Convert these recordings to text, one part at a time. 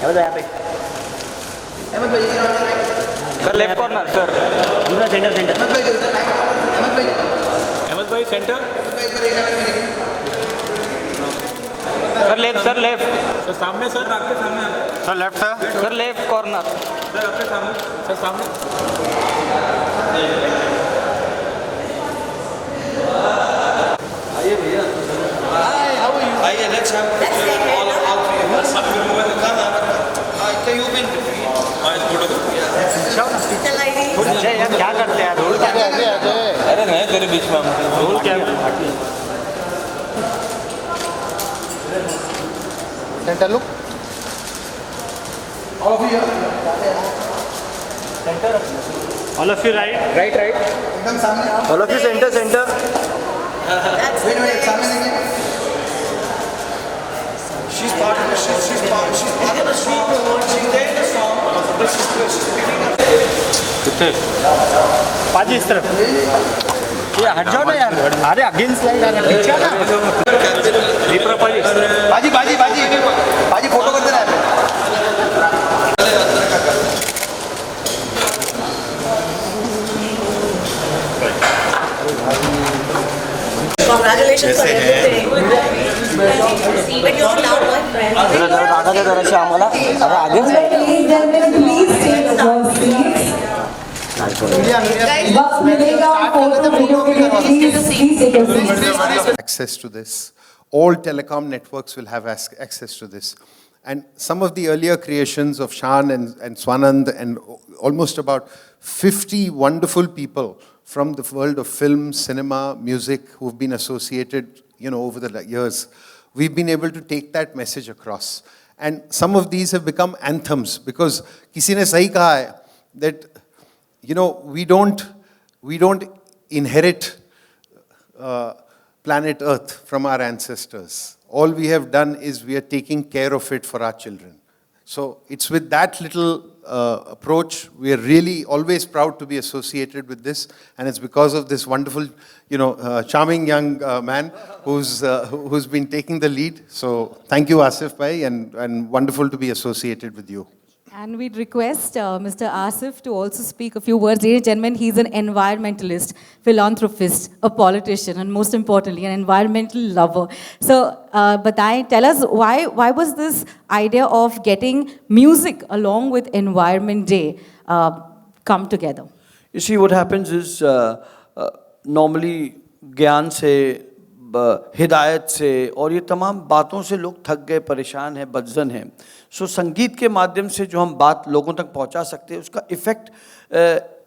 अहमद भाई यहाँ पे, सर लेफ्ट कॉर्नर सर, दूसरा सेंटर सेंटर, अहमद भाई सेंटर, सर लेफ्ट सर सामने सर आपके सामने, sir left sir left corner sir आपके सामने, सर सामने, आइए भैया, आइए let's have all three of us. सब लोगों ने कहा can you been अच्छा यार क्या करते हैं ढोल क्या अरे नहीं तेरे बीच में ढोल क्या centre look all of you right right एकदम सामने all of you centre centre, wait सामने देखिए she's part of the song she's there in the song but she's picking up कितने पाजी इस तरफ ये हट जाओ ना यार, अरे अगेंस्ट लाइट आ रहा है पीछे ना दीपरा पाजी बाजी फोटो कर देना है Congratulations for everything. But you're now my friend. आगा दे जरा से आम्हाला, अरे against light Please take your seats. वक्त मिलेगा फोटो वीडियो के लिए please take your seats. access to this. All telecom networks will have access to this. And some of the earlier creations of Shaan and Swanand and almost about 50 wonderful people from the world of film, cinema, music who've been associated, over the years, we've been able to take that message across. And some of these have become anthems because किसी ने सही कहा है that, we don't inherit planet Earth from our ancestors. All we have done is we are taking care of it for our children. So it's with that little approach, we are really always proud to be associated with this, and it's because of this wonderful, charming young man who's been taking the lead. So thank you, Asif Bhai, and wonderful to be associated with you. And we'd request Mr. Asif to also speak a few words. Ladies and gentlemen, he's an environmentalist, philanthropist, a politician, and most importantly, an environmental lover. So, Batai, tell us why was this idea of getting music along with Environment Day come together? You see, what happens is normally ज्ञान से हिदायत से और ये तमाम बातों से लोग थक गए, परेशान हैं, बदजन हैं. सो संगीत के माध्यम से जो हम बात लोगों तक पहुंचा सकते हैं, उसका effect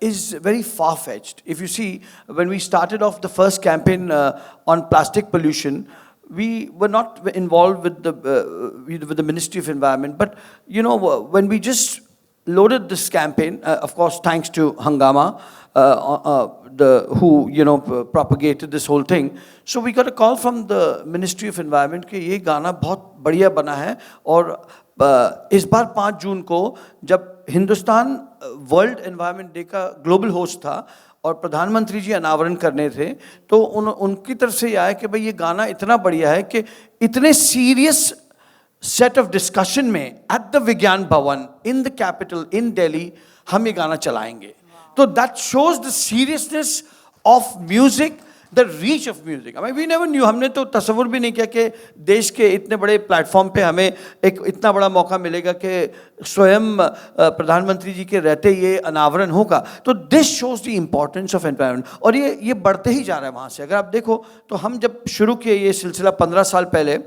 is very far-fetched. If you see, when we started off the first campaign on plastic pollution, we were not involved with the Ministry of Environment. But, when we just loaded this campaign, of course, thanks to Hangama, who propagated this whole thing. So we got a call from the Ministry of Environment कि ये गाना बहुत बढ़िया बना है और इस बार 5 जून को जब हिंदुस्तान वर्ल्ड एनवायरनमेंट डे का ग्लोबल होस्ट था और प्रधानमंत्री जी अनावरण करने थे, तो उनकी तरफ से ये आया कि भाई ये गाना इतना बढ़िया है कि इतने सीरियस सेट ऑफ डिस्कशन में एट द विज्ञान भवन in the capital in Delhi हम ये गाना चलाएंगे. So that shows the seriousness of music, the reach of music. I mean, we never knew. हमने तो तस्वुर भी नहीं किया कि देश के इतने बड़े प्लेटफॉर्म पे हमें एक इतना बड़ा मौका मिलेगा कि स्वयं प्रधानमंत्री जी के रहते ये अनावरण होगा. तो this shows the importance of environment. और ये बढ़ते ही जा रहा है वहाँ से. अगर आप देखो तो हम जब शुरू किए ये सिलसिला 15 साल पहले,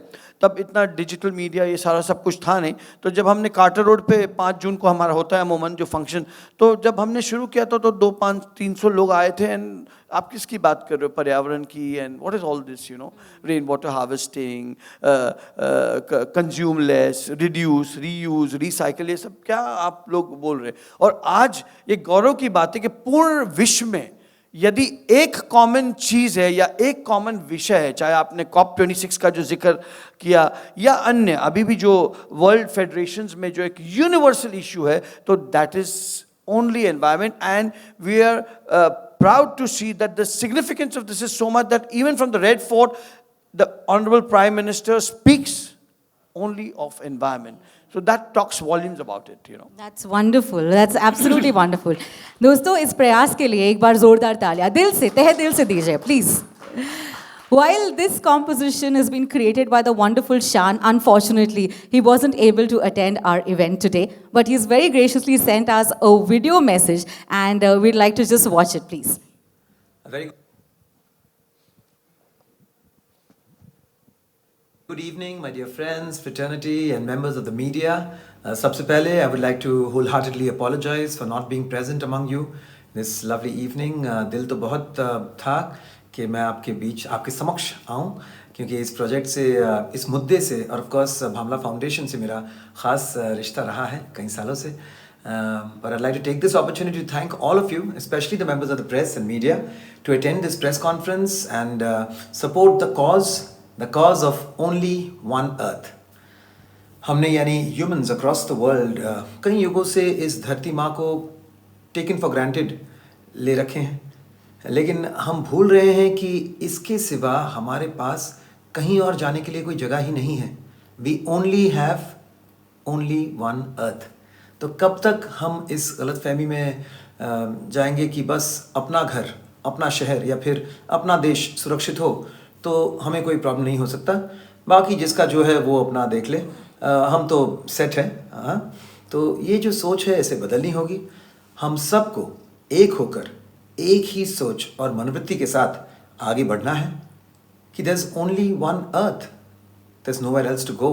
तब इतना डिजिटल मीडिया ये सारा सब कुछ था नहीं. तो जब हमने कार्टर रोड पे 5 जून को हमारा होता है अमूमन जो फंक्शन, तो जब हमने शुरू किया तो 200-300 लोग आए थे. एंड आप किसकी बात कर रहे हो? पर्यावरण की. And what is all this, rain water harvesting, consume less, reduce, reuse, recycle, ये सब क्या आप लोग बोल रहे. और आज ये गौरव की बात है कि पूर्ण विश्व में यदि एक कॉमन चीज़ है या एक कॉमन विषय है, चाहे आपने COP26 का जो जिक्र किया या अन्य अभी भी जो वर्ल्ड फेडरेशंस में जो एक यूनिवर्सल इशू है, तो that is only environment. And we are proud to see that the significance of this is so much that even from the Red Fort the honourable prime minister speaks only of environment. So that talks volumes about it, you know. That's wonderful. That's absolutely wonderful. दोस्तों इस प्रयास के लिए एक बार जोरदार तालियां दिल से तहे दिल से दीजिए please. While this composition has been created by the wonderful Shaan, unfortunately, he wasn't able to attend our event today, but he's very graciously sent us a video message, and we'd like to just watch it, please. Very good evening, my dear friends, fraternity, and members of the media. Sabse pehle, I would like to wholeheartedly apologize for not being present among you this lovely evening. Dil to bahut tha कि मैं आपके बीच आपके समक्ष आऊँ क्योंकि इस project से इस मुद्दे से और ऑफ कोर्स भामला फाउंडेशन से मेरा ख़ास रिश्ता रहा है कई सालों से but I'd like to take this opportunity to thank all of you, especially the members of the press and media, to attend this press conference and support the cause of only one earth. हमने यानी humans across the world कई युगों से इस धरती माँ को taken for granted ले रखे हैं, लेकिन हम भूल रहे हैं कि इसके सिवा हमारे पास कहीं और जाने के लिए कोई जगह ही नहीं है. We only have only one earth. तो कब तक हम इस गलतफहमी में जाएंगे कि बस अपना घर, अपना शहर या फिर अपना देश सुरक्षित हो तो हमें कोई प्रॉब्लम नहीं हो सकता, बाकी जिसका जो है वो अपना देख ले, हम तो सेट हैं. तो ये जो सोच है इसे बदलनी होगी. हम सबको एक होकर एक ही सोच और मनोवृत्ति के साथ आगे बढ़ना है कि there's only one earth, there's nowhere else to go.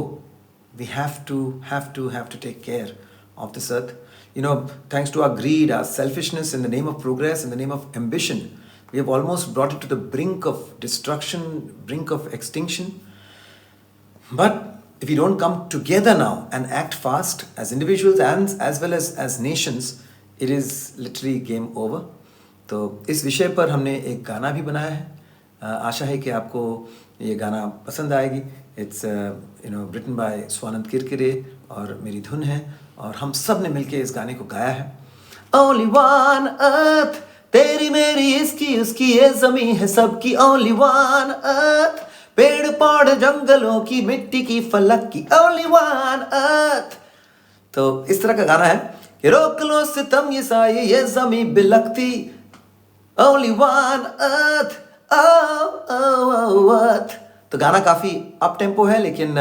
We have to take care of this earth. You know, thanks to our greed, our selfishness, in the name of progress, in the name of ambition, we have almost brought it to the brink of destruction, brink of extinction. But if we don't come together now and act fast as individuals and as well as nations, it is literally game over. तो इस विषय पर हमने एक गाना भी बनाया है. आशा है कि आपको ये गाना पसंद आएगी. It's written by Swanand Kirkire और मेरी धुन है और हम सब ने मिलके इस गाने को गाया है. Only one earth, तेरी मेरी इसकी उसकी ये ज़मीं है सबकी. Only one earth, पेड़ पौधे जंगलों की मिट्टी की फलक की. Only one earth. तो इस तरह का गाना है कि रोक लो सितम ये साये ये ज़मीं बिलखती. Only one earth, oh earth. तो गाना काफ़ी अप टेम्पो है लेकिन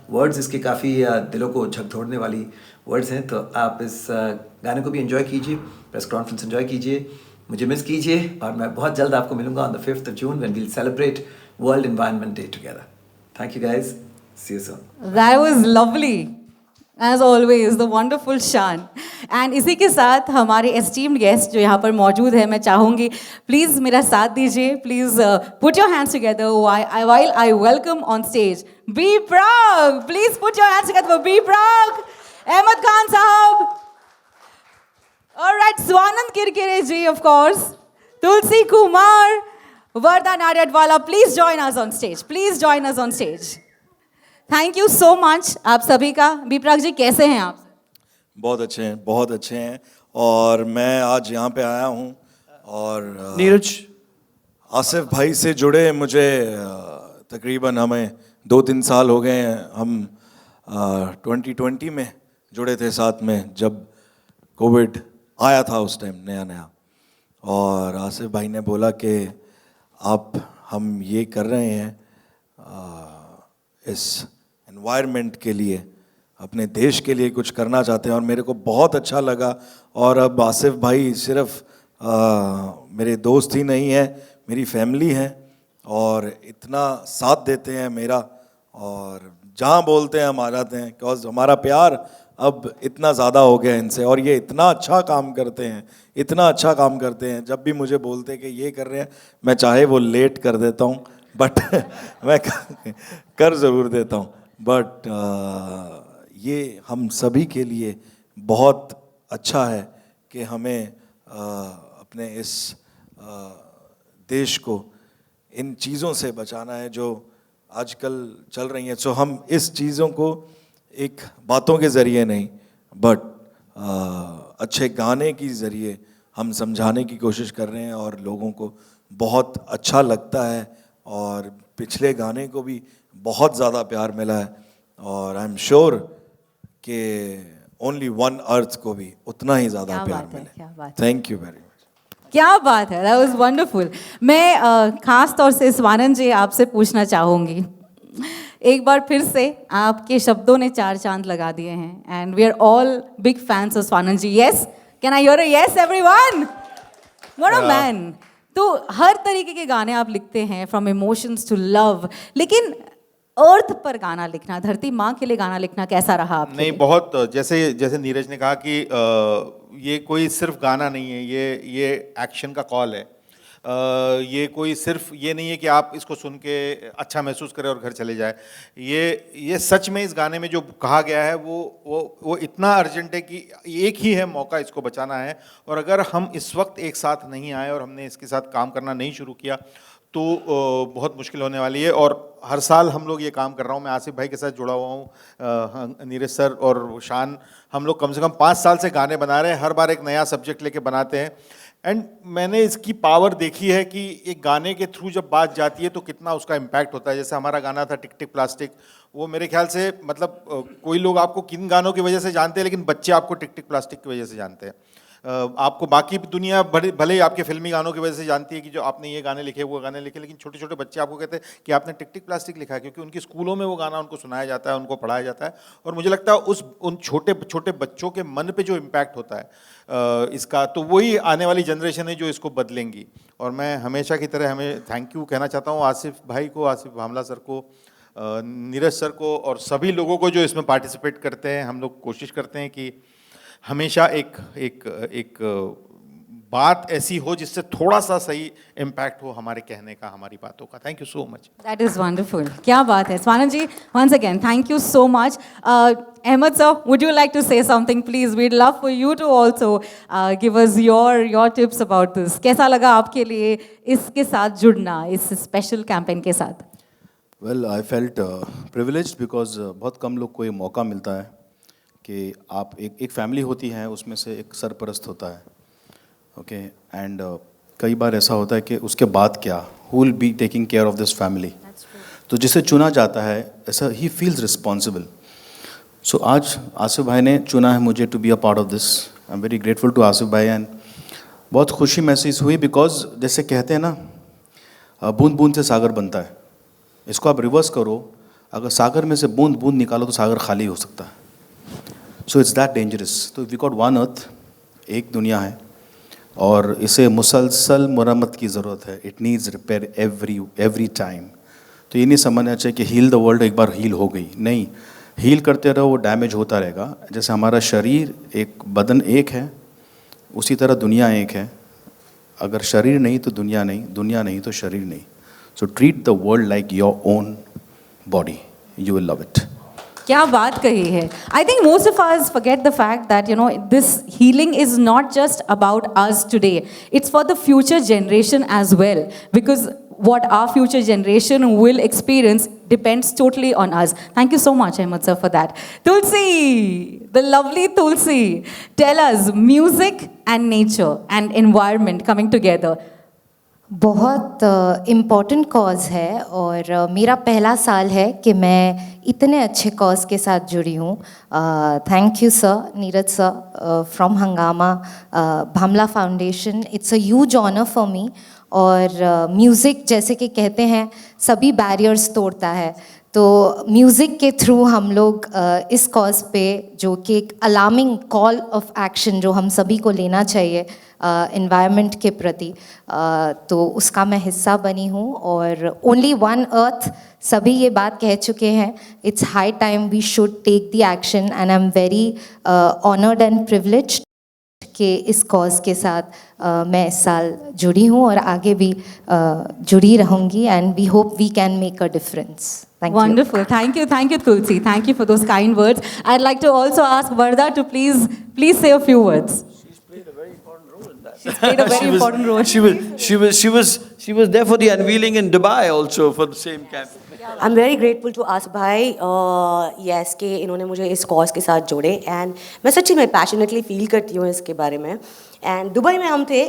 वर्ड्स इसके काफ़ी दिलों को झकझोरने वाली वर्ड्स हैं. तो आप इस गाने को भी एंजॉय कीजिए, प्रेस कॉन्फ्रेंस एंजॉय कीजिए, मुझे मिस कीजिए और मैं बहुत जल्द आपको मिलूंगा on the 5th of June when we'll celebrate World Environment Day together. Thank you guys. See you soon. That was lovely. As always, the wonderful Shaan. And इसी के साथ हमारे esteemed guest जो यहाँ पर मौजूद है, मैं चाहूँगी प्लीज़ मेरा साथ दीजिए. Please put your hands together while I welcome on stage B Praak. Please put your hands together for B Praak. Ahmed Khan Sahab. All right, Swanand Kirkire ji, of course. Tulsi, Kumar, Warda, Nadiadwala. Please join us on stage. Please join us on stage. Thank you so much आप सभी का. बीपराग जी कैसे हैं आप? बहुत अच्छे हैं और मैं आज यहाँ पे आया हूँ और नीरज आसिफ भाई से जुड़े मुझे तकरीबन हमें 2-3 साल हो गए हैं. हम 2020 में जुड़े थे साथ में जब कोविड आया था उस टाइम नया और आसिफ भाई ने बोला कि हम ये कर रहे हैं इस एनवायरनमेंट के लिए, अपने देश के लिए कुछ करना चाहते हैं और मेरे को बहुत अच्छा लगा. और अब आसिफ भाई सिर्फ मेरे दोस्त ही नहीं हैं, मेरी फैमिली है और इतना साथ देते हैं मेरा और जहाँ बोलते हैं हम आ जाते हैं बिकॉज हमारा प्यार अब इतना ज़्यादा हो गया इनसे और ये इतना अच्छा काम करते हैं. जब भी मुझे बोलते हैं कि ये कर रहे हैं, मैं चाहे वो लेट कर देता हूँ बट मैं कर ज़रूर देता हूँ. बट ये हम सभी के लिए बहुत अच्छा है कि हमें अपने इस देश को इन चीज़ों से बचाना है जो आजकल चल रही हैं. सो हम इस चीज़ों को एक बातों के ज़रिए नहीं बट अच्छे गाने के ज़रिए हम समझाने की कोशिश कर रहे हैं और लोगों को बहुत अच्छा लगता है और पिछले गाने को भी बहुत ज़्यादा प्यार मिला है. और आई एम श्योर कि ओनली वन अर्थ को भी उतना ही ज़्यादा क्या प्यार बात है, मिले. क्या बात है। Thank you very much. क्या बात है, दैट वाज वंडरफुल. मैं खास तौर से स्वानंद जी आपसे पूछना चाहूँगी, एक बार फिर से आपके शब्दों ने 4 चांद लगा दिए हैं and we are all big fans of Swanand ji. Yes, can I hear a yes everyone? What a man. तो हर तरीके के गाने आप लिखते हैं, फ्रॉम इमोशंस टू लव, लेकिन अर्थ पर गाना लिखना, धरती माँ के लिए गाना लिखना कैसा रहा आपके नहीं, लिए? बहुत जैसे जैसे नीरज ने कहा कि ये कोई सिर्फ गाना नहीं है, ये एक्शन का कॉल है. ये कोई सिर्फ ये नहीं है कि आप इसको सुन के अच्छा महसूस करें और घर चले जाए. ये सच में इस गाने में जो कहा गया है वो इतना अर्जेंट है कि एक ही है मौका इसको बचाना है. और अगर हम इस वक्त एक साथ नहीं आए और हमने इसके साथ काम करना नहीं शुरू किया तो बहुत मुश्किल होने वाली है. और हर साल हम लोग ये काम कर रहा हूँ, मैं आसिफ भाई के साथ जुड़ा हुआ हूँ, नीरज सर और शान, हम लोग कम से कम 5 साल से गाने बना रहे हैं. हर बार एक नया सब्जेक्ट लेके बनाते हैं. एंड मैंने इसकी पावर देखी है कि एक गाने के थ्रू जब बात जाती है तो कितना उसका इम्पैक्ट होता है. जैसे हमारा गाना था टिक टिक प्लास्टिक, वो मेरे ख्याल से मतलब कोई लोग आपको किन गानों की वजह से जानते हैं, लेकिन बच्चे आपको टिक टिक प्लास्टिक की वजह से जानते हैं. आपको बाकी दुनिया भले ही आपके फिल्मी गानों की वजह से जानती है कि जो आपने ये गाने लिखे वो गाने लिखे, लेकिन छोटे छोटे बच्चे आपको कहते हैं कि आपने टिक टिक प्लास्टिक लिखा है, क्योंकि उनकी स्कूलों में वो गाना उनको सुनाया जाता है, उनको पढ़ाया जाता है. और मुझे लगता है उन छोटे छोटे बच्चों के मन पे जो इम्पैक्ट होता है इसका, तो वही आने वाली जनरेशन है जो इसको बदलेंगी. और मैं हमेशा की तरह हमें थैंक यू कहना चाहता हूँ आसिफ भाई को, आसिफ भामला सर को, नीरज सर को और सभी लोगों को जो इसमें पार्टिसिपेट करते हैं. हम लोग कोशिश करते हैं कि हमेशा एक बात ऐसी हो जिससे थोड़ा सा सही इम्पैक्ट हो हमारे कहने का, हमारी बातों का. Thank you so much. That is wonderful. क्या बात है. स्वानंद जी, once again, thank you so much. Ahmed sir, would you like to say something, please? We'd love for you to also give us your tips about this. कैसा लगा आपके लिए इसके साथ जुड़ना, इस स्पेशल कैंपेन के साथ? Well, I felt privileged because बहुत कम लोग को ये मौका मिलता है कि आप एक फैमिली होती है, उसमें से एक सरपरस्त होता है. ओके, एंड कई बार ऐसा होता है कि उसके बाद क्या, who will be taking care of this family. तो जिसे चुना जाता है ऐसा ही फील्स रिस्पॉन्सिबल. सो आज आसिफ भाई ने चुना है मुझे to be a part of this. I am very grateful to Asif bhai and बहुत खुशी महसूस हुई बिकॉज जैसे कहते हैं ना, बूंद बूंद से सागर बनता है. इसको आप रिवर्स करो, अगर सागर में से बूंद बूंद निकालो तो सागर खाली हो सकता है. So it's that dangerous. तो वी गॉट वन अर्थ, एक दुनिया है और इसे मुसलसल मरम्मत की ज़रूरत है. It needs repair every time. तो ये नहीं समझना चाहिए कि हील द वर्ल्ड एक बार हील हो गई. नहीं, हील करते रहो, वो डैमेज होता रहेगा. जैसे हमारा शरीर एक, बदन एक है, उसी तरह दुनिया एक है. अगर शरीर नहीं तो दुनिया नहीं, दुनिया नहीं तो शरीर नहीं. So treat the world like your own body, you will love it. क्या बात कही है. I think most of us forget the fact that this healing is not just about us today. It's for the future generation as well, because what our future generation will experience depends totally on us. Thank you so much, Ahmed sir, for that. Tulsi, the lovely Tulsi, tell us, music and nature and environment coming together. बहुत important cause है और मेरा पहला साल है कि मैं इतने अच्छे कॉज के साथ जुड़ी हूँ. Thank you sir, Neeraj sir from Hungama Bhamla foundation. It's a huge honour for me. और म्यूज़िक जैसे कि कहते हैं सभी बैरियर्स तोड़ता है, तो म्यूज़िक के थ्रू हम लोग इस कॉज पे, जो कि एक अलार्मिंग कॉल ऑफ एक्शन जो हम सभी को लेना चाहिए एनवायरनमेंट के प्रति, तो उसका मैं हिस्सा बनी हूँ. और ओनली वन अर्थ, सभी ये बात कह चुके हैं. It's high time we should take the action and I am very honoured and privileged कि इस कॉज के साथ मैं इस साल जुड़ी हूँ और आगे भी जुड़ी रहूँगी. And we hope we can make a difference. Wonderful. Thank you, Tulsi. Thank you for those kind words. I'd like to also ask Warda to please say a few words. She's played a very important role in that. She's played a very important role. She was there for the unveiling in Dubai also for the same camp. I am very grateful to Asif bhai yes कि इन्होंने मुझे इस cause के साथ जोड़े and मैं सच्ची में पैशनेटली फील करती हूँ इसके बारे में एंड दुबई में हम थे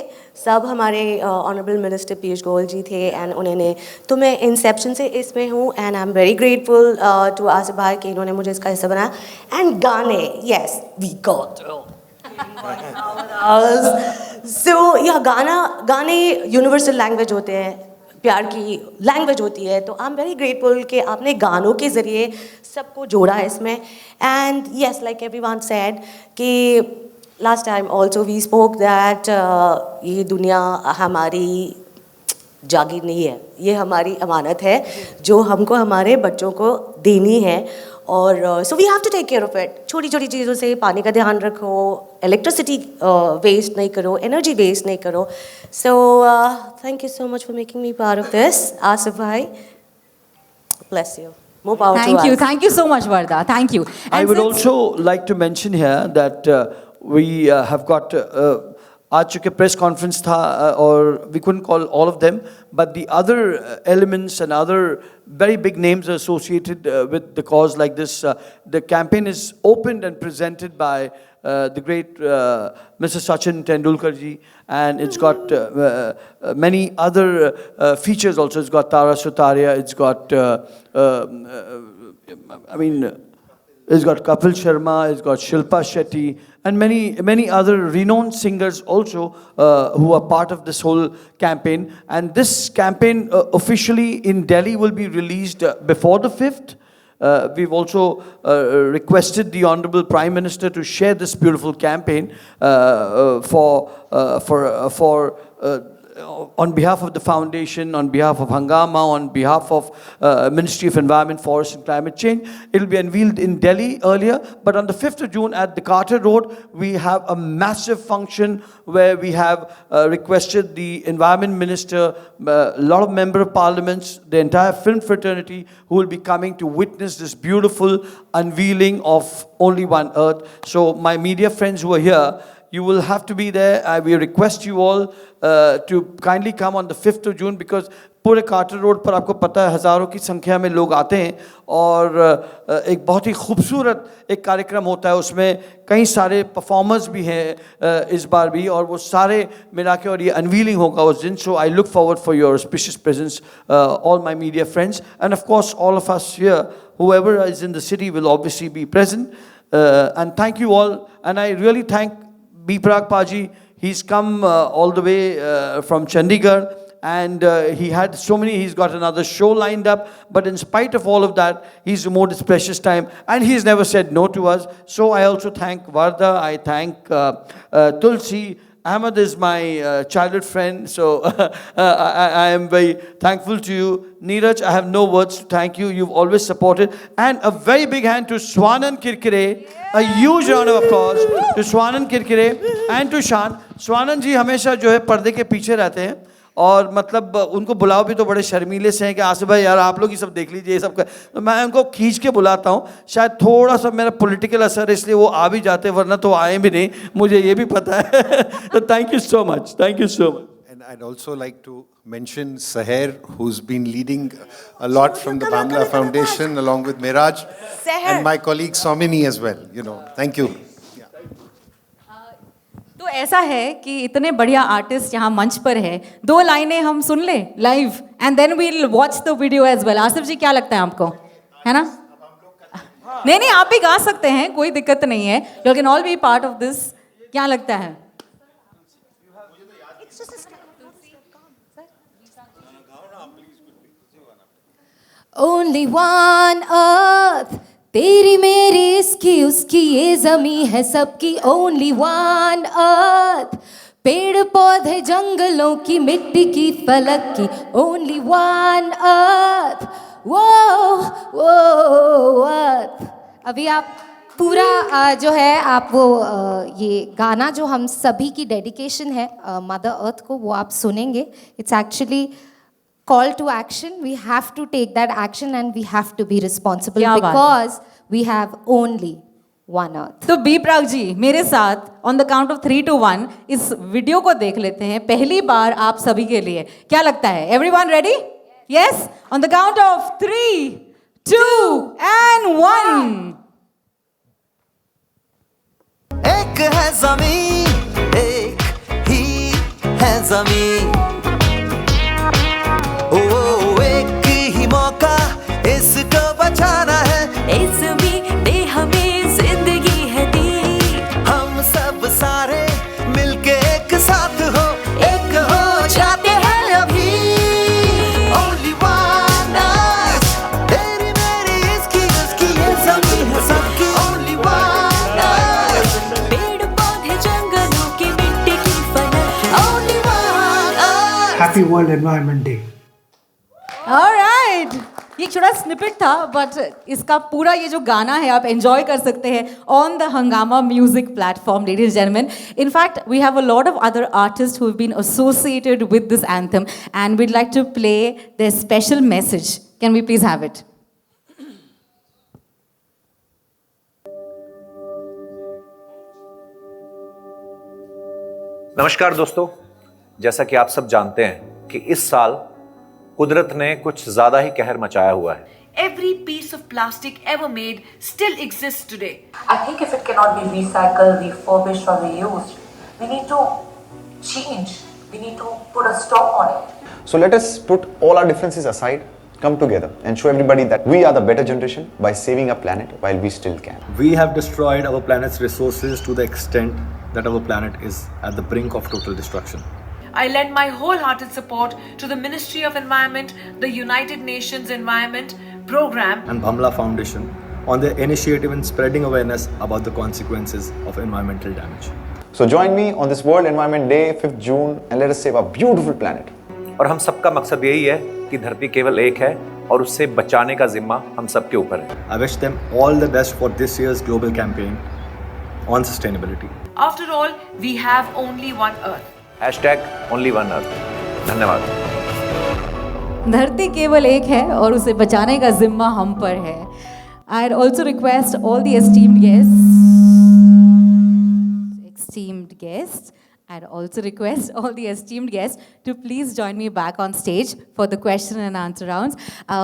सब हमारे ऑनरेबल मिनिस्टर पीयूष गोयल जी थे एंड उन्होंने तो मैं इंसेप्शन से इसमें हूँ and I am very grateful to Asif bhai कि इन्होंने मुझे इसका हिस्सा बनाया एंड गाने यस वी गॉट सो या गाने यूनिवर्सल लैंग्वेज होते हैं प्यार की लैंग्वेज होती है तो आई एम वेरी ग्रेटफुल कि आपने गानों के ज़रिए सबको जोड़ा है इसमें and yes like everyone said कि last time also we spoke that ये दुनिया हमारी जागीर नहीं है ये हमारी अमानत है जो हमको हमारे बच्चों को देनी है और so we have to take care of it छोटी छोटी चीज़ों से पानी का ध्यान रखो इलेक्ट्रिसिटी वेस्ट नहीं करो एनर्जी वेस्ट नहीं करो so thank you so much for making me part of this Asif भाई bless you more power to us. Thank you so much Warda, thank you. I would also like to mention here that we have got आज चूँकि press conference था और we couldn't call all of them, but the other elements and other very big names associated with the cause like this. The campaign is opened and presented by the great Mr. Sachin Tendulkar ji, and it's got many other features also. It's got Tara Sutaria, it's got it's got Kapil Sharma, it's got Shilpa Shetty, and many other renowned singers also who are part of this whole campaign. And this campaign officially in Delhi will be released before the 5th. We've also requested the Honorable Prime Minister to share this beautiful campaign on behalf of the foundation, on behalf of Hangama, on behalf of Ministry of Environment, Forest and Climate Change. It will be unveiled in Delhi earlier, but on the 5th of June at the Carter Road, we have a massive function where we have requested the Environment Minister, a lot of Member of Parliaments, the entire film fraternity who will be coming to witness this beautiful unveiling of Only One Earth. So my media friends who are here, you will have to be there. We request you all to kindly come on the 5th of June because पूरे quarter road पर आपको पता है हज़ारों की संख्या में लोग आते हैं और एक बहुत ही खूबसूरत एक कार्यक्रम होता है उसमें कई सारे परफॉर्मर्स भी हैं इस बार भी और वो सारे मिला के और ये अनवीलिंग होगा उस दिन so I look forward for your auspicious presence all my media friends and of course all of us here whoever is in the city will obviously be present and thank you all and I really thank Praak Paji. He's come all the way from Chandigarh and he had so many, he's got another show lined up, but in spite of all of that, he's removed his precious time and he's never said no to us. So I also thank Warda, I thank Tulsi. Ahmed is my childhood friend, so I am very thankful to you. Neeraj, I have no words to thank you. You've always supported. And a very big hand to Swanan Kirkire. A huge round of applause to Swanan Kirkire and to Shaan. Swanan जी हमेशा जो है पर्दे के पीछे रहते हैं और मतलब उनको बुलाओ भी तो बड़े शर्मीले से हैं कि आसिफ भाई यार आप लोग ही सब देख लीजिए ये सब का तो मैं उनको खींच के बुलाता हूँ शायद थोड़ा सा मेरा पॉलिटिकल असर है इसलिए वो आ भी जाते वरना तो आए भी नहीं मुझे ये भी पता है तो thank you so much And I'd also like to mention Tahir, who's been leading a lot from the Bamla Foundation along with Miraj and my colleague Somini as well. Thank you. तो ऐसा है कि इतने बढ़िया artist यहाँ मंच पर है 2 लाइनें हम सुन ले live and then we will watch the video as well Asif ji क्या लगता है आपको है ना नहीं आप भी गा सकते हैं कोई दिक्कत नहीं है you can all B part of this क्या लगता है Only one earth, तेरी मेरी इसकी उसकी ये ज़मीं है सबकी. Only one earth, पेड़ पौधे जंगलों की मिट्टी की फलक की. Only one earth, वो earth. अभी आप पूरा जो है आप वो ये गाना जो हम सभी की डेडिकेशन है मदर अर्थ को वो आप सुनेंगे. It's actually call to action. We have to take that action and we have to be responsible because we have only one earth. तो प्राक जी मेरे साथ on the count of 3 to 1 इस video को देख लेते हैं पहली बार आप सभी के लिए क्या लगता है everyone ready? Yes? On the count of 3, 2, and 1. एक है ज़मीन, एक ही है ज़मीन, ओ एक ही मौका इसको बचाना है, इस ज़मीन ने हमें जिंदगी है दी, हम सब सारे मिलके एक साथ हो, एक हो जाते हैं अभी, only one us, तेरी मेरी इसकी उसकी ये ज़मीन है सबकी, only one us, पेड़ पौधे जंगलों की मिट्टी की फलक, only one us. Happy World Environment Day. All right. ये एक छोटा स्निपेट था, बट इसका पूरा ये जो गाना है आप एंजॉय कर सकते हैं ऑन द हंगामा music platform, ladies and gentleman. In fact, we have a lot of other artists who have been associated with this anthem, and we'd like to play their special message. Can we please have it? नमस्कार दोस्तों, जैसा कि आप सब जानते हैं कि इस साल कुदरत ने कुछ ज्यादा ही कहर मचाया हुआ है. Every piece of plastic ever made still exists today. I think if it cannot be recycled, refurbished, or reused, we need to change. We need to put a stop on it. So let us put all our differences aside, come together and show everybody that we are the better generation by saving our planet while we still can. We have destroyed our planet's resources to the extent that our planet is at the brink of total destruction. I lend my wholehearted support to the Ministry of Environment, the United Nations Environment Program, and Bhamla Foundation on their initiative in spreading awareness about the consequences of environmental damage. So join me on this World Environment Day, 5th June, and let us save our beautiful planet. और हम सबका मकसद यही है कि धरती केवल एक है और उससे बचाने का जिम्मा हम सबके ऊपर है. I wish them all the best for this year's global campaign on sustainability. After all, we have only one Earth. #only one earth. धन्यवाद. धरती केवल एक है और उसे बचाने का जिम्मा हम पर है. I'd also request all the esteemed guests, I'd also request all the esteemed guests to please join me back on stage for the question and answer rounds.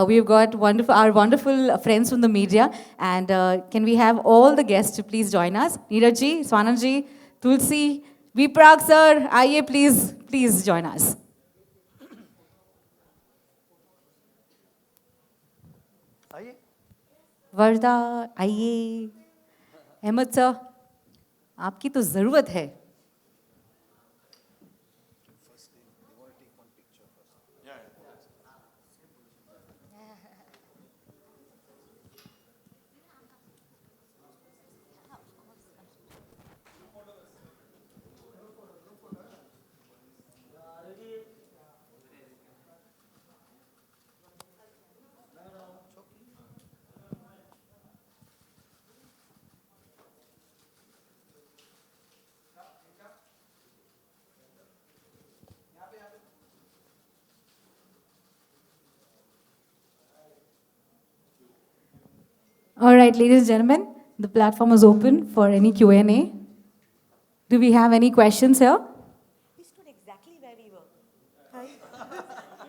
We've got our wonderful friends from the media, and can we have all the guests to please join us? Neeraj ji, Swanan ji, Tulsi, Praak sir, आइए please join us. वर्दा आइए. Ahmad sir, आपकी तो ज़रूरत है. All right, ladies and gentlemen, the platform is open for any Q&A. Do we have any questions here? We stood exactly where we were.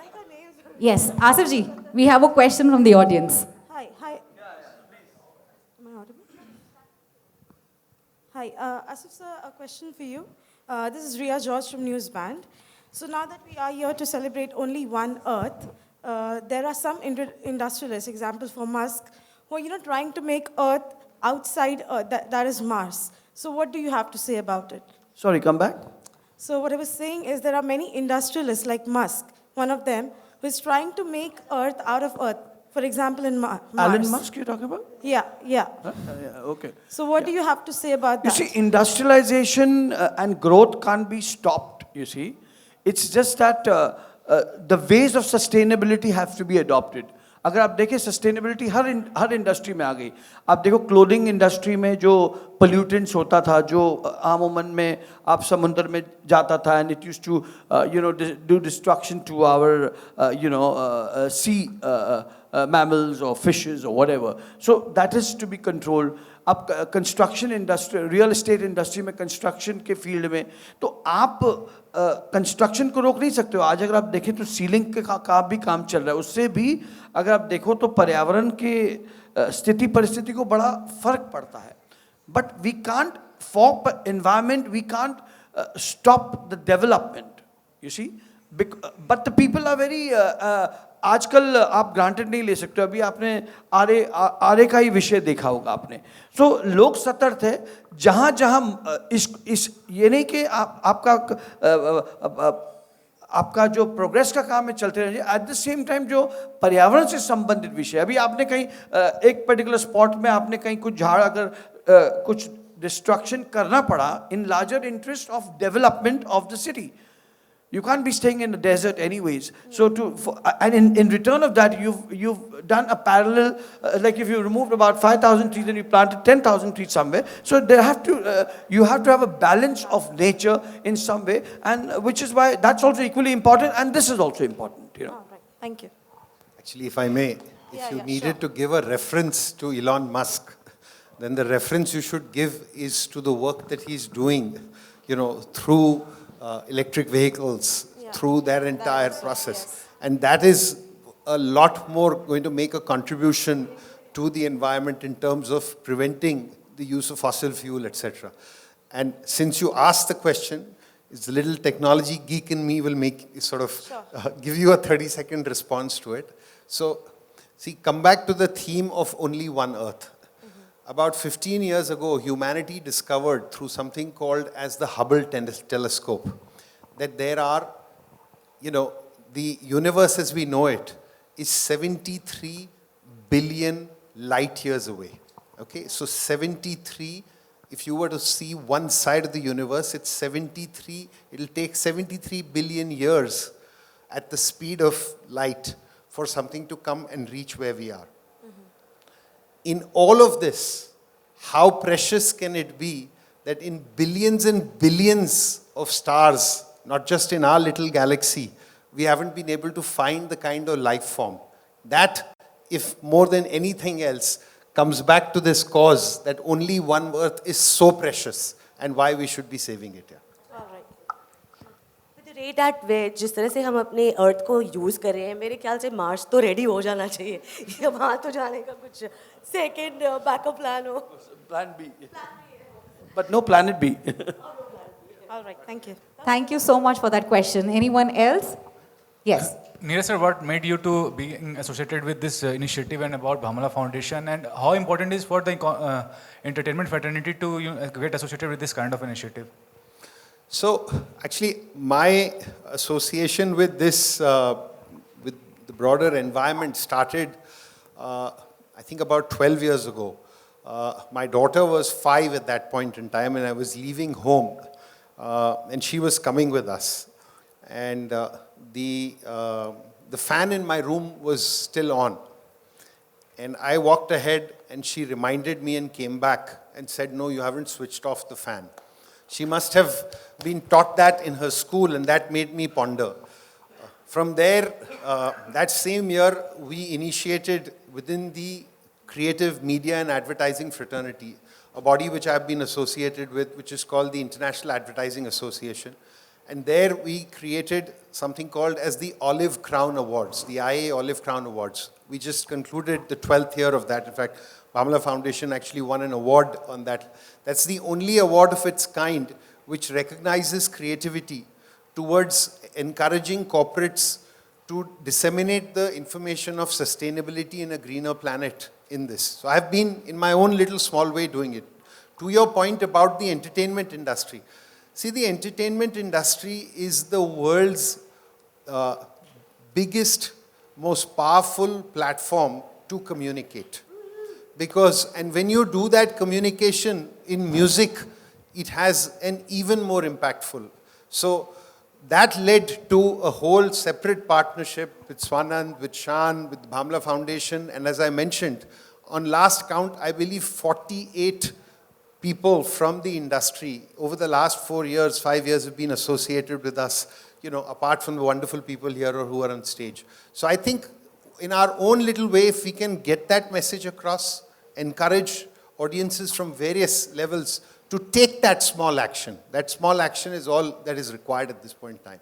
Like our names. Yes, Asif ji, we have a question from the audience. Hi. Am I audible? Hi, Asif sir, a question for you. This is Ria George from News Band. So now that we are here to celebrate only one Earth, there are some industrialists, examples for Musk, who are trying to make Earth outside Earth, that is Mars. So what do you have to say about it? Sorry, come back. So what I was saying is there are many industrialists like Musk, one of them, who is trying to make Earth out of Earth. For example, in Mars. Elon Musk you're talking about? Yeah. Yeah, okay. So what do you have to say about that? You see, industrialization and growth can't be stopped, you see. It's just that the ways of sustainability have to be adopted. अगर आप देखें sustainability हर industry में आ गई. आप देखो clothing industry में जो pollutants होता था, जो आमूमन में आप समुद्र में जाता था, and it used to do destruction to our sea mammals or fishes or whatever. So that is to be controlled. अब construction industry, real estate industry में, कंस्ट्रक्शन के फील्ड में, तो आप कंस्ट्रक्शन को रोक नहीं सकते हो. आज अगर आप देखें तो सीलिंग के का भी काम चल रहा है, उससे भी अगर आप देखो तो पर्यावरण के स्थिति परिस्थिति को बड़ा फर्क पड़ता है. But we can't for environment, we can't stop the development, you see. But the people are very आजकल आप ग्रांटेड नहीं ले सकते. अभी आपने आरे का ही विषय देखा होगा आपने. सो लोग सतर्क है. जहाँ जहाँ इस ये नहीं कि आपका जो प्रोग्रेस का काम है चलते रहिए, एट द सेम टाइम जो पर्यावरण से संबंधित विषय, अभी आपने कहीं एक पर्टिकुलर स्पॉट में आपने कहीं कुछ झाड़ अगर कुछ डिस्ट्रक्शन करना पड़ा in larger interest of development of the city. You can't be staying in the desert anyways. So and in return of that, you've done a parallel, like if you removed about 5,000 trees and you planted 10,000 trees somewhere. So you have to have a balance of nature in some way, and which is why that's also equally important, and this is also important. You know. All right. Thank you. Actually, if I may, if you needed to give a reference to Elon Musk, then the reference you should give is to the work that he's doing, you know, through electric vehicles, through their entire process. And that is a lot more going to make a contribution to the environment in terms of preventing the use of fossil fuel, etc. And since you asked the question, it's the little technology geek in me will make sort of give you a 30-second response to it. So, see, come back to the theme of only one Earth. About 15 years ago, humanity discovered through something called as the Hubble telescope that there are, you know, the universe as we know it is 73 billion light years away. Okay, so 73, if you were to see one side of the universe, it's 73, it'll take 73 billion years at the speed of light for something to come and reach where we are. In all of this, how precious can it be that in billions and billions of stars, not just in our little galaxy, we haven't been able to find the kind of life form. That, if more than anything else, comes back to this cause that only one Earth is so precious and why we should be saving it. Rate at वे जिस तरह से हम अपने अर्थ को use कर रहे हैं, मेरे ख्याल से मार्स तो रेडी हो जाना चाहिए. ये वहाँ तो जाने का कुछ सेकेंड बैकअप प्लान हो. Plan B. But no planet B. All right, thank you. Thank you so much for that question. Anyone else? Yes. Neeraj sir, what made you to be associated with this initiative and about Bhamala Foundation, and how important is for the entertainment fraternity to get associated with this kind of initiative? So, actually, my association with this, with the broader environment started, I think about 12 years ago. My daughter was 5 at that point in time, and I was leaving home, and she was coming with us. And the fan in my room was still on. And I walked ahead, and she reminded me and came back and said, "No, you haven't switched off the fan." She must have been taught that in her school, and that made me ponder. From there, that same year, we initiated within the Creative Media and Advertising Fraternity, a body which I've been associated with, which is called the International Advertising Association. And there we created something called as the Olive Crown Awards, the IA Olive Crown Awards. We just concluded the 12th year of that. In fact, Bhamala Foundation actually won an award on that. That's the only award of its kind which recognizes creativity towards encouraging corporates to disseminate the information of sustainability in a greener planet in this. So I've been, in my own little small way, doing it. To your point about the entertainment industry, see, the entertainment industry is the world's biggest, most powerful platform to communicate. Because, and when you do that communication in music, it has an even more impactful. So that led to a whole separate partnership with Swanand, with Shaan, with Bhamala Foundation, and as I mentioned, on last count, I believe 48 people from the industry over the last 4 years, 5 years have been associated with us, you know, apart from the wonderful people here or who are on stage. So I think in our own little way, if we can get that message across, encourage audiences from various levels to take that small action. That small action is all that is required at this point in time.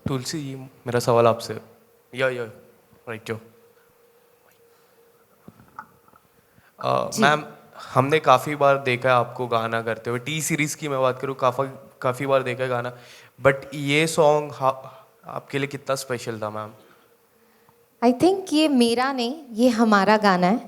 Tulsi ji, मेरा सवाल आपसे, या right जो ma'am, हमने काफ़ी बार देखा है आपको गाना करते हुए, टी सीरीज़ की मैं बात करूँ, काफ़ी बार देखा है गाना, बट ये सॉन्ग आपके लिए कितना स्पेशल था मैम? आई थिंक ये मेरा नहीं, ये हमारा गाना है,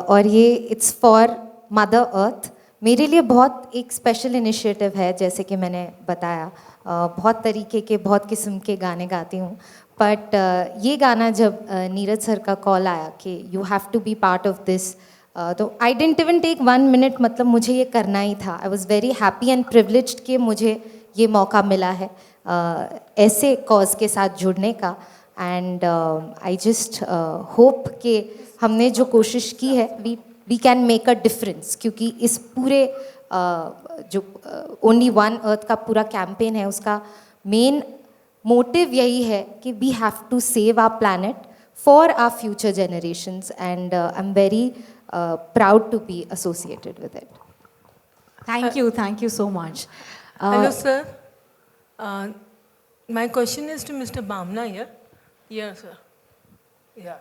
और ये इट्स फॉर मदर अर्थ. मेरे लिए बहुत एक स्पेशल इनिशिएटिव है, जैसे कि मैंने बताया, बहुत तरीके के, बहुत किस्म के गाने गाती हूँ, बट ये गाना जब नीरज सर का कॉल आया कि you have to be part of this, तो I didn't even take 1 minute, मतलब मुझे ये करना ही था. I was very happy and privileged कि मुझे ये मौका मिला है ऐसे कॉज के साथ जुड़ने का. एंड आई जस्ट होप कि हमने जो कोशिश की है, we can make a difference, क्योंकि इस पूरे जो ओनली वन अर्थ का पूरा कैंपेन है, उसका मेन मोटिव यही है कि we have to save our planet for our future generations, and I am very proud to be associated with it. Thank you so much. Hello, sir. My question is to Mr. Bamna here. Yes, sir. Yeah.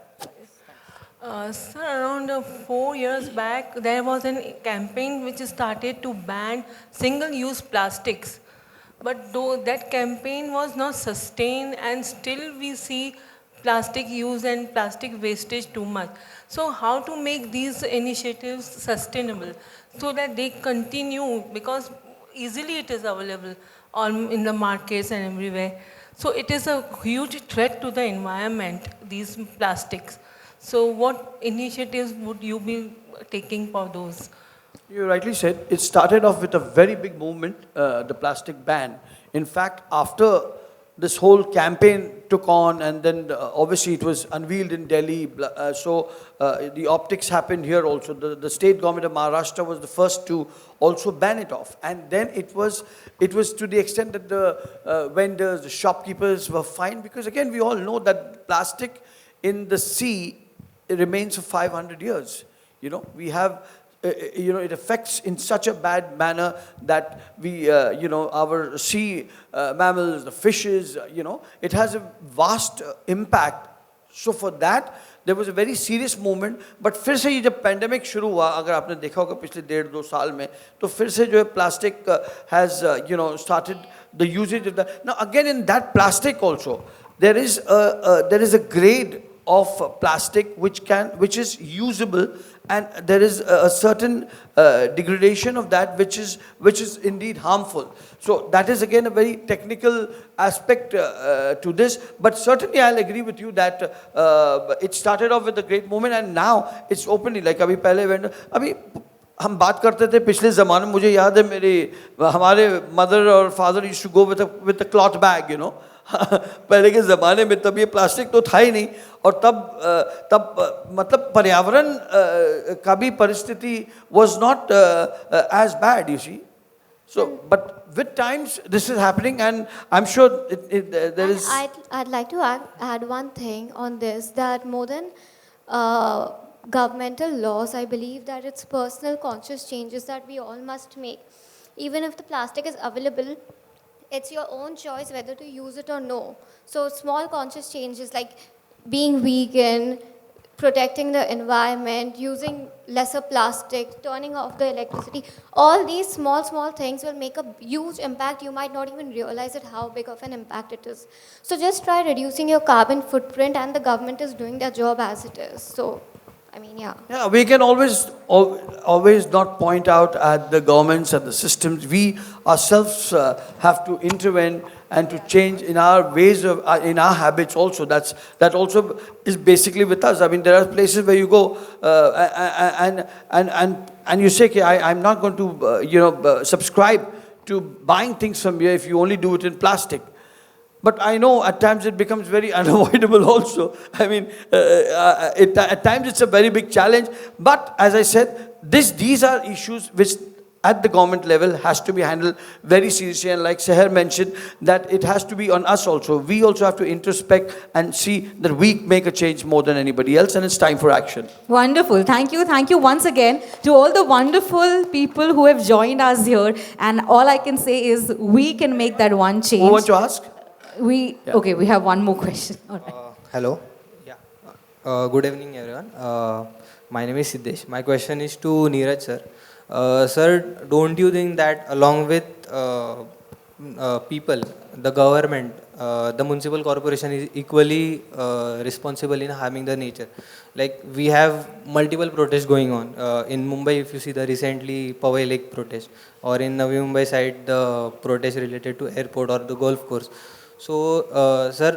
Sir, around 4 years back, there was a campaign which started to ban single-use plastics. But though that campaign was not sustained, and still we see plastic use and plastic wastage too much. So how to make these initiatives sustainable so that they continue, because easily it is available in the markets and everywhere. So it is a huge threat to the environment, these plastics. So what initiatives would you be taking for those? You rightly said, it started off with a very big movement, the plastic ban. In fact, after this whole campaign took on, and then obviously it was unveiled in Delhi, so the optics happened here also. The state government of Maharashtra was the first to also ban it off, and then it was to the extent that the vendors, the shopkeepers were fined, because again we all know that plastic in the sea, it remains for 500 years. You know, we have it affects in such a bad manner that we, our sea mammals, the fishes, it has a vast impact. So for that, there was a very serious movement. But फिर से ये जब pandemic शुरू हुआ, अगर आपने देखा होगा पिछले 1.5-2 साल में, तो फिर से जो है plastic has, started the usage of that. Now again, in that plastic also, there is a grade of plastic which is usable, and there is a certain degradation of that which is indeed harmful. So that is again a very technical aspect to this, but certainly I'll agree with you that it started off with a great movement, and now it's openly, like अभी पहले vendor, अभी हम बात करते थे पिछले ज़माने में, मुझे याद है हमारे mother और father used to go with a cloth bag, पहले के ज़माने में तब ये प्लास्टिक तो था ही नहीं, और तब मतलब पर्यावरण का भी परिस्थिति was not as bad, you see. So, but with times this is happening, and I'm sure there is. I'd like to add one thing on this, that more than governmental laws, I believe that it's personal conscious changes that we all must make. Even if the plastic is available, it's your own choice whether to use it or no. So small conscious changes like being vegan, protecting the environment, using lesser plastic, turning off the electricity, all these small things will make a huge impact. You might not even realize it, how big of an impact it is. So just try reducing your carbon footprint, and the government is doing their job as it is. So, I mean, yeah. Yeah, we can always not point out at the governments and the systems. We ourselves have to intervene and to change in our ways of, in our habits also. That also is basically with us. I mean, there are places where you go and you say, okay, I'm not going to subscribe to buying things from here if you only do it in plastic. But I know at times it becomes very unavoidable also. I mean, at times it's a very big challenge. But as I said, these are issues which at the government level has to be handled very seriously, and like Seher mentioned, that it has to be on us also. We also have to introspect and see that we make a change more than anybody else, and it's time for action. Wonderful. Thank you once again to all the wonderful people who have joined us here. And all I can say is we can make that one change. Who wants to ask? Okay, we have one more question. All right. Hello. Good evening, everyone. My name is Siddesh. My question is to Neeraj sir. Sir, don't you think that along with people, the government, the municipal corporation is equally responsible in harming the nature? Like we have multiple protests going on. In Mumbai, if you see the recently Powai Lake protest, or in Navi Mumbai side, the protest related to airport or the golf course. So, sir,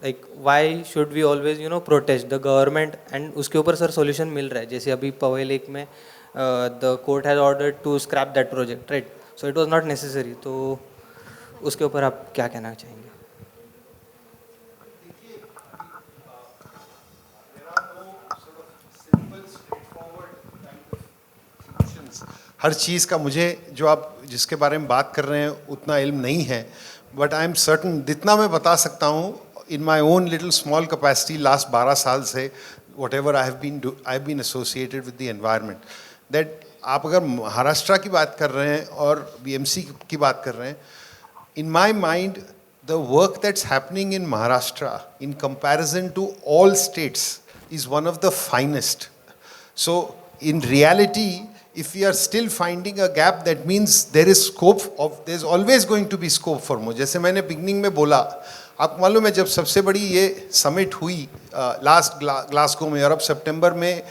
like why should we always protest the government? And उसके ऊपर sir solution मिल रहा है. जैसे अभी पवे lake में the court has ordered to scrap that project, right? So it was not necessary. तो उसके ऊपर आप क्या कहना चाहेंगे? हर चीज़ का मुझे जो आप जिसके बारे में बात कर रहे हैं उतना इल्म नहीं है, बट आई एम सर्टन जितना मैं बता सकता हूँ in my own little small capacity last 12 साल से whatever I have been associated with the environment, that आप अगर महाराष्ट्र की बात कर रहे हैं और BMC की बात कर रहे हैं, in my mind the work that's happening in Maharashtra in comparison to all states is one of the finest. So in reality, if we are still finding a gap, that means there is scope of, there's always going to be scope for more. जैसे मैंने beginning में बोला, आपको मालूम है जब सबसे बड़ी ये समिट हुई लास्ट ग्लासगो में और अब सितंबर में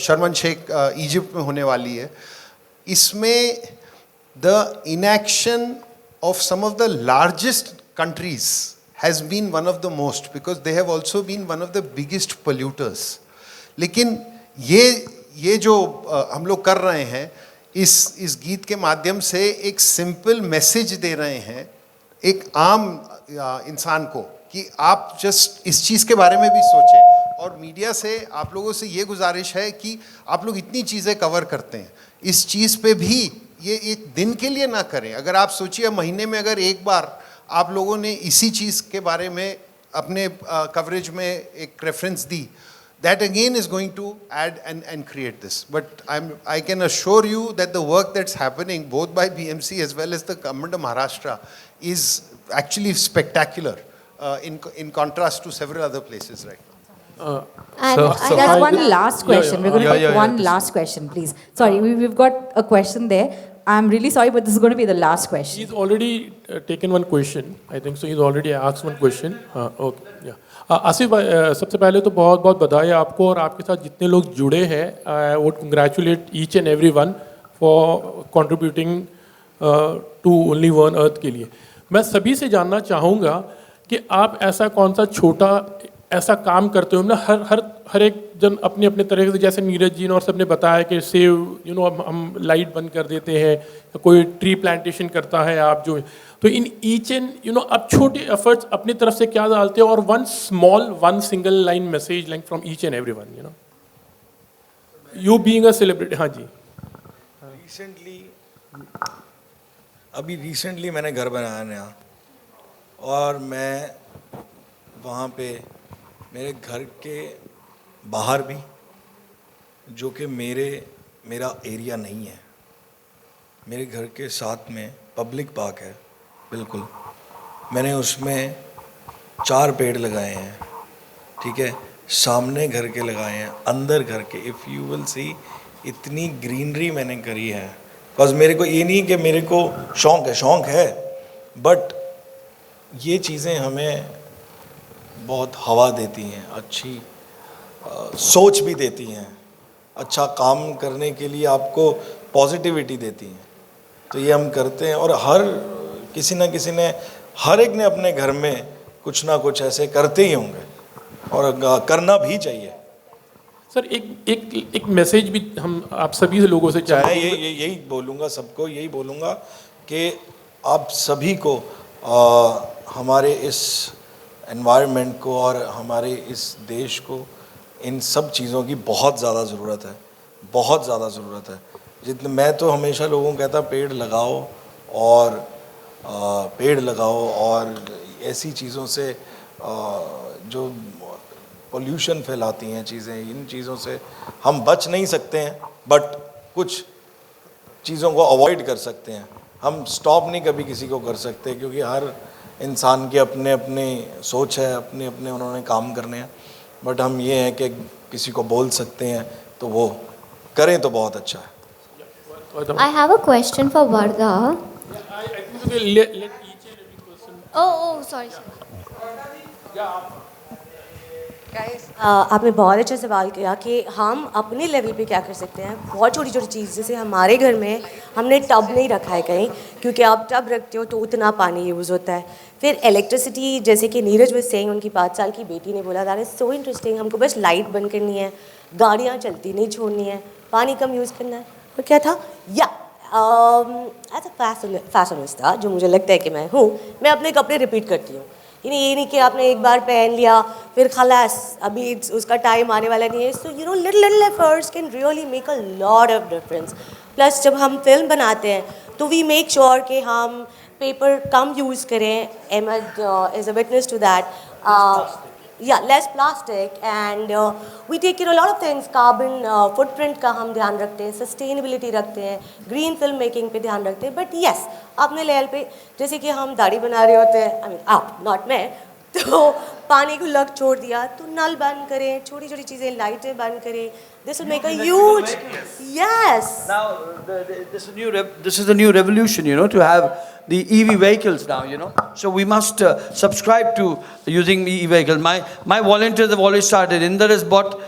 शर्मन शेख इजिप्ट में होने वाली है, इसमें the inaction of some of the largest countries has been one of the most, because they have also been one of the biggest polluters. लेकिन ये जो हम लोग कर रहे हैं इस गीत के माध्यम से एक सिंपल मैसेज दे रहे हैं एक आम इंसान को कि आप जस्ट इस चीज़ के बारे में भी सोचें. और मीडिया से आप लोगों से ये गुजारिश है कि आप लोग इतनी चीज़ें कवर करते हैं, इस चीज़ पे भी ये एक दिन के लिए ना करें. अगर आप सोचिए महीने में अगर एक बार आप लोगों ने इसी चीज़ के बारे में अपने कवरेज में एक reference the, that again is going to add and create this. But I can assure you that the work that's happening both by BMC as well as the government of Maharashtra is actually spectacular in contrast to several other places right now. That's one last question. We're going to take one last question, please. Sorry, we've got a question there. I'm really sorry, but this is going to be the last question. He's already taken one question, I think. So he's already asked one question. Okay, yeah. Asif भाई, सबसे पहले तो बहुत बहुत बधाई आपको और आपके साथ जितने लोग जुड़े हैं. I would congratulate each and everyone for contributing to only one earth के लिए. मैं सभी से जानना चाहूँगा कि आप ऐसा कौन सा छोटा ऐसा काम करते हो ना, हर एक जन अपने अपने तरह से, जैसे नीरज जी ने और सबने बताया कि सेव हम लाइट बंद कर देते हैं, कोई ट्री प्लांटेशन करता है आप जो, तो इन ईच एंड आप छोटे एफर्ट्स अपनी तरफ से क्या डालते हो और one single line message like from each and everyone, you being a celebrity. हाँ जी. रिसेंटली मैंने घर बनाया नया और मैं वहाँ पे मेरे घर के बाहर भी, जो कि मेरा एरिया नहीं है, मेरे घर के साथ में पब्लिक पार्क है बिल्कुल, मैंने उसमें 4 पेड़ लगाए हैं. ठीक है, सामने घर के लगाए हैं, अंदर घर के. इफ़ यू विल सी इतनी ग्रीनरी मैंने करी है, बिकॉज मेरे को ये नहीं कि मेरे को शौक़ है, बट ये चीज़ें हमें बहुत हवा देती हैं, अच्छी सोच भी देती हैं, अच्छा काम करने के लिए आपको पॉजिटिविटी देती हैं. तो ये हम करते हैं और हर एक ने अपने घर में कुछ ना कुछ ऐसे करते ही होंगे और करना भी चाहिए. सर एक मैसेज भी हम आप सभी लोगों से चाहें. यही बोलूँगा, सबको यही बोलूँगा कि आप सभी को हमारे इस एनवायरनमेंट को और हमारे इस देश को इन सब चीज़ों की बहुत ज़्यादा ज़रूरत है, बहुत ज़्यादा ज़रूरत है. जितने मैं तो हमेशा लोगों को कहता पेड़ लगाओ और पेड़ लगाओ और ऐसी चीज़ों से जो पोल्यूशन फैलाती हैं चीज़ें, इन चीज़ों से हम बच नहीं सकते हैं, बट कुछ चीज़ों को अवॉइड कर सकते हैं। हम स्टॉप नहीं कभी किसी को कर सकते, क्योंकि हर इंसान की अपने अपनी सोच है, अपने अपने उन्होंने काम करने हैं, बट हम ये हैं कि किसी को बोल सकते हैं तो वो करें तो बहुत अच्छा है। I have a question for Warda. Oh, sorry. आपने बहुत अच्छा सवाल किया कि हम अपने लेवल पे क्या कर सकते हैं। बहुत छोटी छोटी चीज़, जैसे हमारे घर में हमने टब नहीं रखा है कहीं, क्योंकि आप टब रखते हो तो उतना पानी यूज़ होता है। फिर इलेक्ट्रिसिटी, जैसे कि नीरज वाज सेइंग, उनकी 5 साल की बेटी ने बोला, दैट इज़ सो इंटरेस्टिंग, हमको बस लाइट बंद करनी है, गाड़ियाँ चलती नहीं छोड़नी है, पानी कम यूज़ करना है। और क्या था, या एज अ फैशनिस्टा जो मुझे लगता है कि मैं हूँ, मैं अपने कपड़े रिपीट करती हूँ। ये नहीं कि आपने एक बार पहन लिया फिर खलास, अभी उसका टाइम आने वाला नहीं है। So you know little efforts can really make a lot of difference. Plus जब हम फिल्म बनाते हैं तो वी मेक श्योर कि हम पेपर कम यूज़ करें। Ahmed is a witness to that. Yeah, less plastic, and we take care of a lot of things. Carbon footprint का हम ध्यान रखते हैं, sustainability रखते हैं, green film making पे ध्यान रखते हैं. But yes, अपने लेवल पे जैसे कि हम दाढ़ी बना रहे होते हैं, I mean आप, not मैं, तो पानी को लग छोड़ दिया तो नल बंद करें, छोटी छोटी चीज़ें, लाइटें बंद करें. This will make a huge, yes. Now this is a new revolution, you know, to have the EV vehicles now, you know. So we must subscribe to using EV vehicles. My volunteers have always started. Inder has bought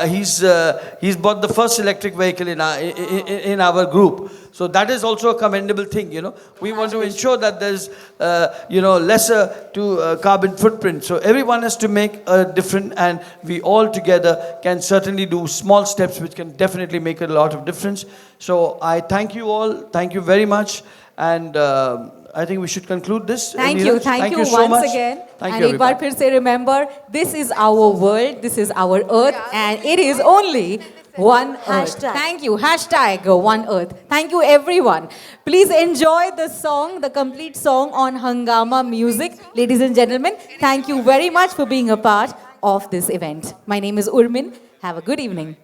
he's bought the first electric vehicle in our group. So that is also a commendable thing, you know. We want to ensure that there's you know, lesser to carbon footprint. So everyone has to make a different, and we all together can certainly do small steps which can definitely make a lot of difference. So I thank you all. Thank you very much. And I think we should conclude this. Thank Neeraj. you. Thank you so once much. again. Thank and you, एक बार everybody. फिर से remember, this is our world, this is our earth, and it is only one earth. Hashtag. Thank you. Hashtag one earth. Thank you, everyone. Please enjoy the song, the complete song on Hangama Music. Ladies and gentlemen, thank you very much for being a part of this event. My name is Urmin. Have a good evening.